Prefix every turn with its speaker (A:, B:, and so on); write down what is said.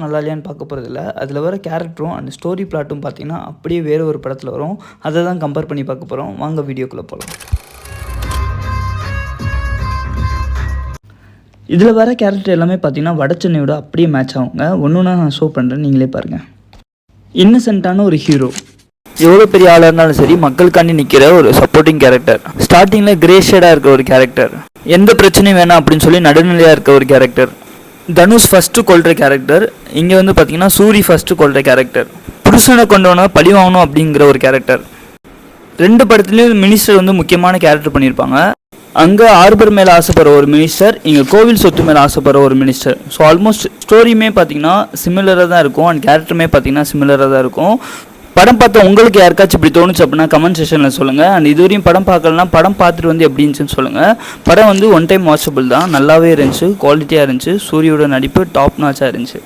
A: நல்லா இல்லையான்னு பார்க்க போகிறதில்ல. அதில் வர கேரக்டரும் அந்த ஸ்டோரி பிளாட்டும் பார்த்தீங்கன்னா அப்படியே வேறு ஒரு படத்தில் வரும். அதை தான் கம்பேர் பண்ணி பார்க்க போகிறோம். வாங்க வீடியோக்குள்ளே போகலாம். இதில் வர கேரக்டர் எல்லாமே பார்த்தீங்கன்னா வட சென்னையோட அப்படியே மேட்ச் ஆகுங்க. ஒன்றுனா நான் ஷோ பண்ணுறேன், நீங்களே பாருங்கள். இன்னசென்ட்டான ஒரு ஹீரோ, எவ்வளோ பெரிய ஆளாக இருந்தாலும் சரி மக்களுக்காண்டி நிற்கிற ஒரு சப்போர்ட்டிங் கேரக்டர். ஸ்டார்டிங்கில் கிரே ஷேடாக இருக்க ஒரு கேரக்டர், எந்த பிரச்சனையும் வேணாம் அப்படின்னு சொல்லி நடுநிலையாக இருக்க ஒரு கேரக்டர். தனுஷ் ஃபஸ்ட்டு கொள்கிற கேரக்டர். இங்கே வந்து பார்த்தீங்கன்னா சூரி ஃபஸ்ட்டு கொள்கிற கேரக்டர். புருஷனை கொண்டவனை பழி வாங்கணும் அப்படிங்கிற ஒரு கேரக்டர். 2 படத்துலேயும் மினிஸ்டர் வந்து முக்கியமான கேரக்டர் பண்ணியிருப்பாங்க. அங்கே ஆர்பர் மேலே ஆசைப்படுற ஒரு மினிஸ்டர், இங்கே கோவில் சொத்து மேலே ஆசைப்படுற ஒரு மினிஸ்டர். ஸோ ஆல்மோஸ்ட் ஸ்டோரியுமே பார்த்தீங்கன்னா சிமிலராக தான் இருக்கும், அண்ட் கேரக்டருமே பார்த்தீங்கன்னா சிமிலராக தான் இருக்கும். படம் பார்த்தா உங்களுக்கு யாருக்காச்சும் இப்படி தோணுச்சு அப்படின்னா கமெண்ட் செக்ஷனில் சொல்லுங்கள். அண்ட் இதுவரையும் படம் பார்க்கலன்னா படம் பார்த்துட்டு வந்து எப்படி இருந்துச்சுன்னு சொல்லுங்கள். படம் வந்து ஒன் டைம் வாட்சபிள் தான், நல்லாவே இருந்துச்சு, குவாலிட்டியாக இருந்துச்சு. சூரியோட நடிப்பு டாப் நாச்சாக இருந்துச்சு.